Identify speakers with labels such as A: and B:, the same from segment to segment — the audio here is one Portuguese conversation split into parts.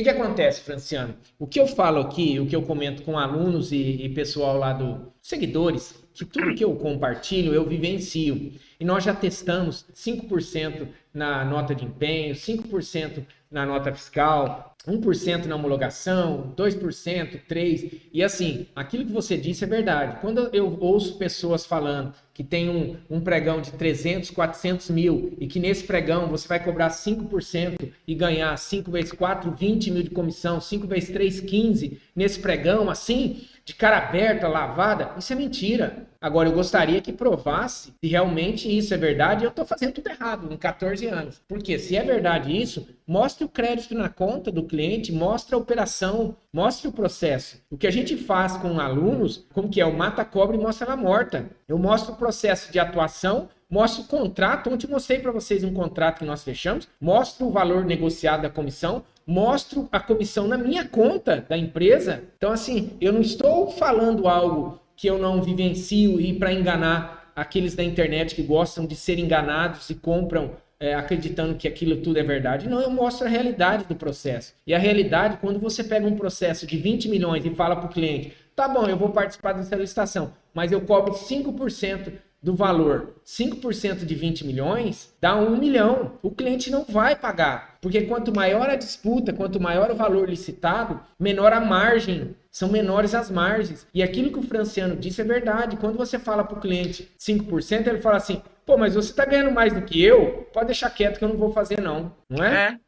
A: que acontece, Franciano? O que eu falo aqui, o que eu comento com alunos e pessoal lá seguidores, que tudo que eu compartilho, eu vivencio. E nós já testamos 5% na nota de empenho, 5% na nota fiscal, 1% na homologação, 2%, 3%. E assim, aquilo que você disse é verdade. Quando eu ouço pessoas falando que tem um pregão de 300, 400 mil e que nesse pregão você vai cobrar 5% e ganhar 5 vezes 4, 20 mil de comissão, 5 vezes 3, 15 nesse pregão, assim, de cara aberta, lavada, isso é mentira. Agora, eu gostaria que provasse se realmente isso é verdade e eu estou fazendo tudo errado em 14 anos. Porque se é verdade isso, mostre o crédito na conta do cliente, mostre a operação, mostre o processo. O que a gente faz com alunos, como que é, o mata-cobra e mostra ela morta. Eu mostro o processo de atuação, mostro o contrato, ontem mostrei para vocês um contrato que nós fechamos, mostro o valor negociado da comissão, mostro a comissão na minha conta da empresa. Então, assim, eu não estou falando algo que eu não vivencio e para enganar aqueles da internet que gostam de ser enganados e compram acreditando que aquilo tudo é verdade. Não, eu mostro a realidade do processo. E a realidade, quando você pega um processo de 20 milhões e fala para o cliente, tá bom, eu vou participar dessa licitação, mas eu cobro 5% do valor. 5% de 20 milhões dá 1 milhão. O cliente não vai pagar, porque quanto maior a disputa, quanto maior o valor licitado, menor a margem, são menores as margens. E aquilo que o Franciano disse é verdade. Quando você fala para o cliente 5%, ele fala assim, pô, mas você está ganhando mais do que eu, pode deixar quieto que eu não vou fazer não, não é?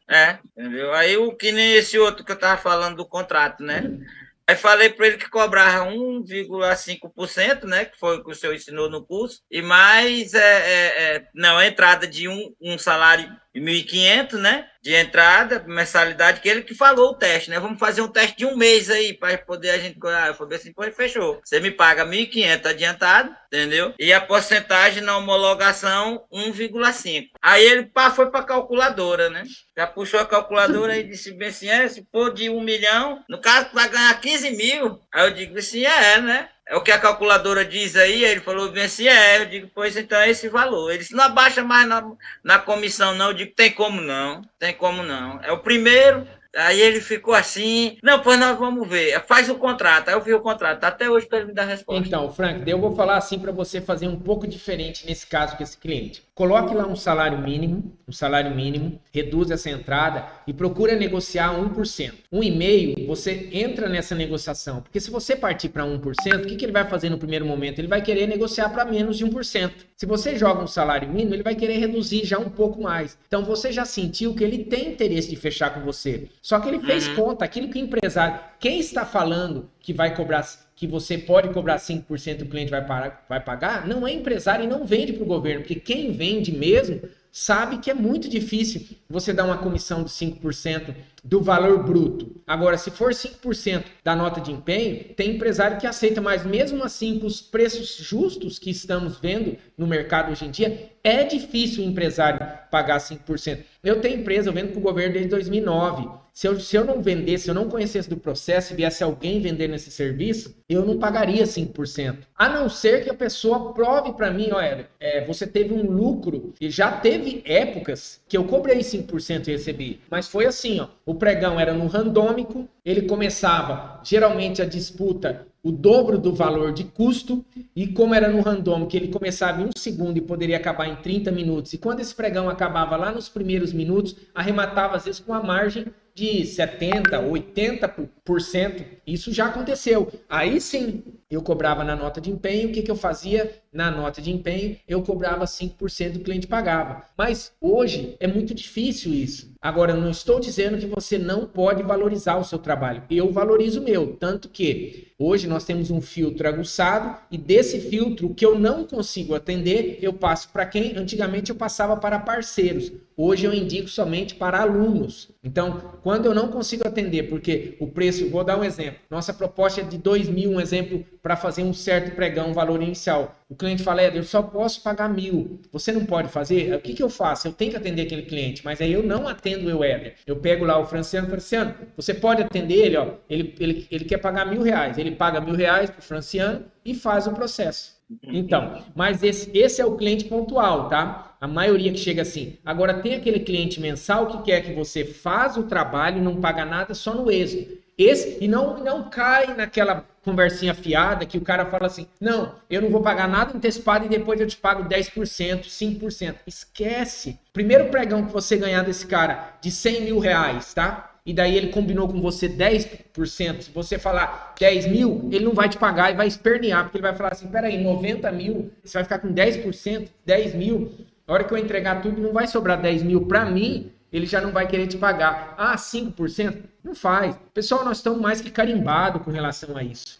B: Entendeu? Aí o que nem esse outro que eu estava falando do contrato, né? Aí falei para ele que cobrava 1,5%, né? Que foi o que o senhor ensinou no curso, e mais não, a entrada de um salário de 1.500, né? De entrada, mensalidade, que ele que falou o teste, né? Vamos fazer um teste de um mês aí, para poder a gente. Eu falei assim, pô, fechou. Você me paga 1.500 adiantado, entendeu? E a porcentagem na homologação, 1,5%. Aí ele foi para a calculadora, né? Já puxou a calculadora e disse bem assim, se for de 1 milhão, no caso vai ganhar 15 mil. Aí eu digo assim, né? É o que a calculadora diz aí, ele falou bem assim, eu digo, pois então é esse valor. Ele disse, não abaixa mais na comissão não, eu digo, tem como não, é o primeiro. Aí ele ficou assim, não, pois nós vamos ver, faz o contrato. Aí eu vi o contrato, até hoje para ele me dar a resposta.
A: Então, Frank, eu vou falar assim para você fazer um pouco diferente nesse caso com esse cliente. Coloque lá um salário mínimo, reduz essa entrada e procura negociar 1%. 1,5%, você entra nessa negociação, porque se você partir para 1%, o que ele vai fazer no primeiro momento? Ele vai querer negociar para menos de 1%. Se você joga um salário mínimo, ele vai querer reduzir já um pouco mais. Então, você já sentiu que ele tem interesse de fechar com você. Só que ele fez conta, aquilo que o empresário, quem está falando que vai cobrar, que você pode cobrar 5% e o cliente vai pagar, não é empresário e não vende para o governo, porque quem vende mesmo sabe que é muito difícil você dar uma comissão de 5% do valor bruto. Agora, se for 5% da nota de empenho, tem empresário que aceita, mas mesmo assim, com os preços justos que estamos vendo no mercado hoje em dia, é difícil o empresário pagar 5%. Eu tenho empresa, eu vendo para o governo desde 2009. Se eu não vendesse, se eu não conhecesse do processo e viesse alguém vender nesse serviço, eu não pagaria 5%. A não ser que a pessoa prove para mim, olha, você teve um lucro, e já teve épocas que eu cobrei 5% e recebi. Mas foi assim, o pregão era no randômico, ele começava, geralmente a disputa, o dobro do valor de custo, e como era no randômico, ele começava em 1 segundo e poderia acabar em 30 minutos. E quando esse pregão acabava lá nos primeiros minutos, arrematava às vezes com a margem de 70%, 80%. Isso já aconteceu. Aí sim, eu cobrava na nota de empenho. O que eu fazia? Na nota de empenho, eu cobrava 5% do cliente pagava. Mas hoje é muito difícil isso. Agora, eu não estou dizendo que você não pode valorizar o seu trabalho. Eu valorizo o meu. Tanto que hoje nós temos um filtro aguçado e desse filtro, o que eu não consigo atender, eu passo para quem? Antigamente eu passava para parceiros. Hoje eu indico somente para alunos. Então, quando eu não consigo atender, porque o preço, vou dar um exemplo. Nossa proposta é de 2 mil, um exemplo para fazer um certo pregão, um valor inicial. O cliente fala, eu só posso pagar 1.000. Você não pode fazer? O que eu faço? Eu tenho que atender aquele cliente, mas aí eu não atendo o Éder. Eu pego lá o Franciano, Franciano, você pode atender ele, ó, ele quer pagar R$1.000. Ele paga R$1.000 pro Franciano e faz o processo. Então, mas esse é o cliente pontual, tá? A maioria que chega assim. Agora tem aquele cliente mensal que quer que você faz o trabalho, não paga nada só no êxito. E não cai naquela conversinha fiada que o cara fala assim, não, eu não vou pagar nada antecipado e depois eu te pago 10%, 5%. Esquece. Primeiro pregão que você ganhar desse cara de R$100.000, tá? E daí ele combinou com você 10%. Se você falar 10 mil, ele não vai te pagar e vai espernear, porque ele vai falar assim, peraí, 90 mil, você vai ficar com 10%, 10 mil. A hora que eu entregar tudo, não vai sobrar 10 mil para mim, ele já não vai querer te pagar. Ah, 5%? Não faz. Pessoal, nós estamos mais que carimbados com relação a isso.